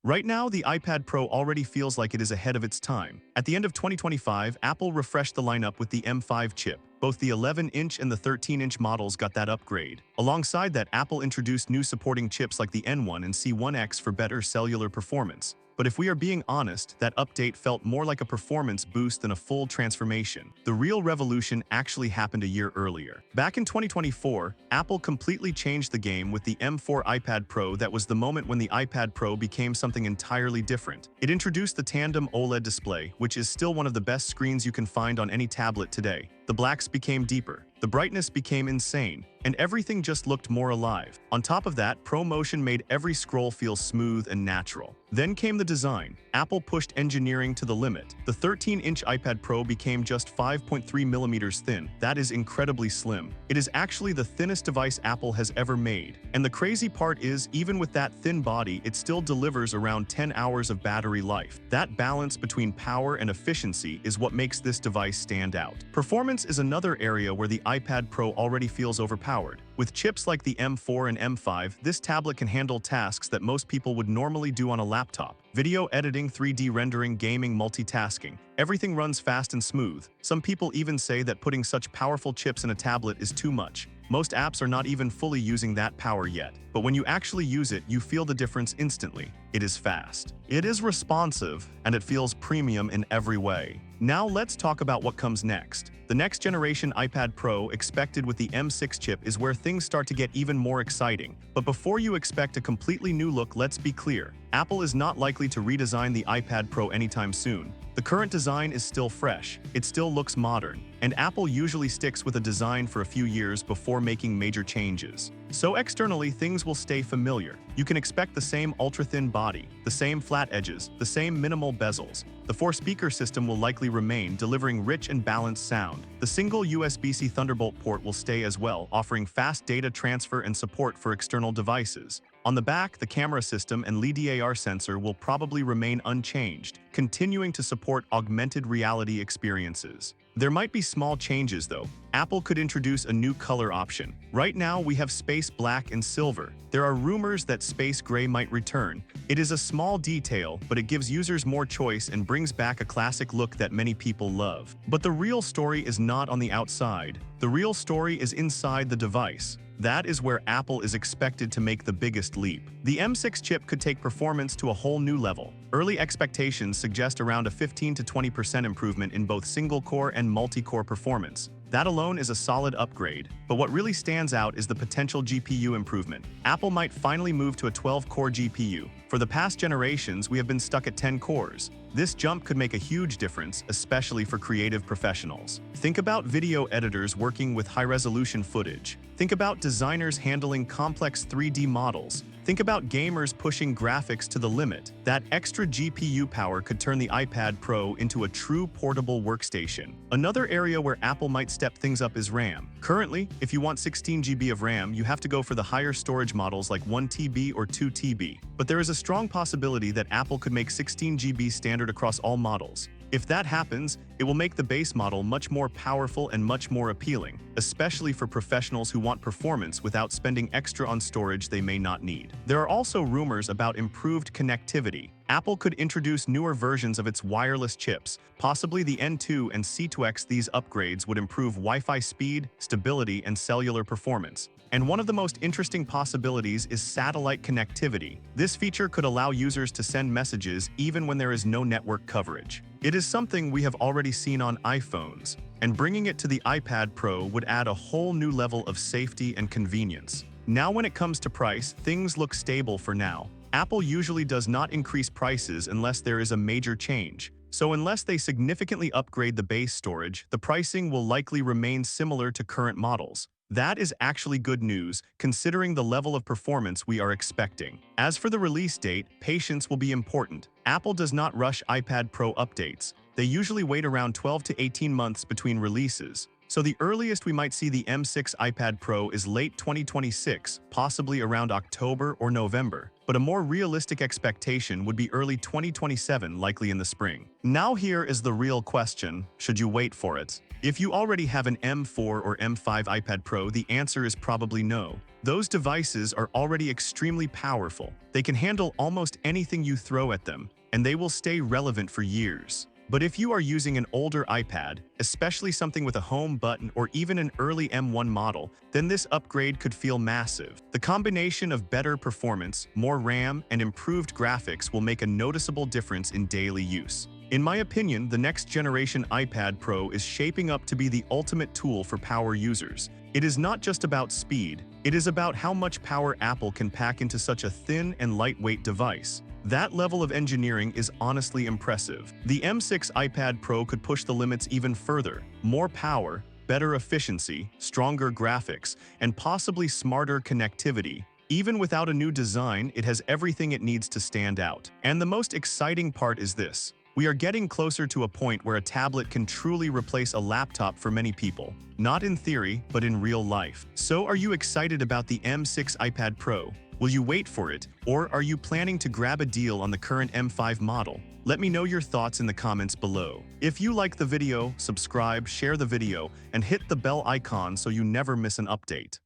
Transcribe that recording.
Right now, the iPad Pro already feels like it is ahead of its time. At the end of 2025, Apple refreshed the lineup with the M5 chip. Both the 11-inch and the 13-inch models got that upgrade. Alongside that, Apple introduced new supporting chips like the N1 and C1X for better cellular performance. But if we are being honest, that update felt more like a performance boost than a full transformation. The real revolution actually happened a year earlier. Back in 2024, Apple completely changed the game with the M4 iPad Pro. That was the moment when the iPad Pro became something entirely different. It introduced the tandem OLED display, which is still one of the best screens you can find on any tablet today. The blacks became deeper, the brightness became insane, and everything just looked more alive. On top of that, ProMotion made every scroll feel smooth and natural. Then came the design. Apple pushed engineering to the limit. The 13-inch iPad Pro became just 5.3 millimeters thin. That is incredibly slim. It is actually the thinnest device Apple has ever made. And the crazy part is, even with that thin body, it still delivers around 10 hours of battery life. That balance between power and efficiency is what makes this device stand out. Performance is another area where the iPad Pro already feels overpowered. With chips like the M4 and M5, this tablet can handle tasks that most people would normally do on a laptop. Video editing, 3D rendering, gaming, multitasking. Everything runs fast and smooth. Some people even say that putting such powerful chips in a tablet is too much. Most apps are not even fully using that power yet. But when you actually use it, you feel the difference instantly. It is fast. It is responsive, and it feels premium in every way. Now let's talk about what comes next. The next generation iPad Pro, expected with the M6 chip, is where things start to get even more exciting. But before you expect a completely new look, let's be clear. Apple is not likely to redesign the iPad Pro anytime soon. The current design is still fresh, it still looks modern, and Apple usually sticks with a design for a few years before making major changes. So externally, things will stay familiar. You can expect the same ultra-thin body, the same flat edges, the same minimal bezels. The 4-speaker system will likely remain, delivering rich and balanced sound. The single USB-C Thunderbolt port will stay as well, offering fast data transfer and support for external devices. On the back, the camera system and LiDAR sensor will probably remain unchanged, continuing to support augmented reality experiences. There might be small changes though. Apple could introduce a new color option. Right now we have space black and silver. There are rumors that space gray might return. It is a small detail, but it gives users more choice and brings back a classic look that many people love. But the real story is not on the outside. The real story is inside the device. That is where Apple is expected to make the biggest leap. The M6 chip could take performance to a whole new level. Early expectations suggest around a 15 to 20% improvement in both single-core and multi-core performance. That alone is a solid upgrade, but what really stands out is the potential GPU improvement. Apple might finally move to a 12-core GPU. For the past generations, we have been stuck at 10 cores. This jump could make a huge difference, especially for creative professionals. Think about video editors working with high-resolution footage. Think about designers handling complex 3D models. Think about gamers pushing graphics to the limit. That extra GPU power could turn the iPad Pro into a true portable workstation. Another area where Apple might step things up is RAM. Currently, if you want 16 GB of RAM, you have to go for the higher storage models like 1 TB or 2 TB. But there is a strong possibility that Apple could make 16 GB standard across all models. If that happens, it will make the base model much more powerful and much more appealing, especially for professionals who want performance without spending extra on storage they may not need. There are also rumors about improved connectivity. Apple could introduce newer versions of its wireless chips, possibly the N2 and C2X. These upgrades would improve Wi-Fi speed, stability, and cellular performance. And one of the most interesting possibilities is satellite connectivity. This feature could allow users to send messages even when there is no network coverage. It is something we have already seen on iPhones, and bringing it to the iPad Pro would add a whole new level of safety and convenience. Now when it comes to price, things look stable for now. Apple usually does not increase prices unless there is a major change. So unless they significantly upgrade the base storage, the pricing will likely remain similar to current models. That is actually good news, considering the level of performance we are expecting. As for the release date, patience will be important. Apple does not rush iPad Pro updates. They usually wait around 12 to 18 months between releases. So the earliest we might see the M6 iPad Pro is late 2026, possibly around October or November. But a more realistic expectation would be early 2027, likely in the spring. Now here is the real question: should you wait for it? If you already have an M4 or M5 iPad Pro, the answer is probably no. Those devices are already extremely powerful. They can handle almost anything you throw at them, and they will stay relevant for years. But if you are using an older iPad, especially something with a home button or even an early M1 model, then this upgrade could feel massive. The combination of better performance, more RAM, and improved graphics will make a noticeable difference in daily use. In my opinion, the next generation iPad Pro is shaping up to be the ultimate tool for power users. It is not just about speed, it is about how much power Apple can pack into such a thin and lightweight device. That level of engineering is honestly impressive. The M6 iPad Pro could push the limits even further. More power, better efficiency, stronger graphics, and possibly smarter connectivity. Even without a new design, it has everything it needs to stand out. And the most exciting part is this. We are getting closer to a point where a tablet can truly replace a laptop for many people. Not in theory, but in real life. So are you excited about the M6 iPad Pro? Will you wait for it, or are you planning to grab a deal on the current M5 model? Let me know your thoughts in the comments below. If you like the video, subscribe, share the video, and hit the bell icon so you never miss an update.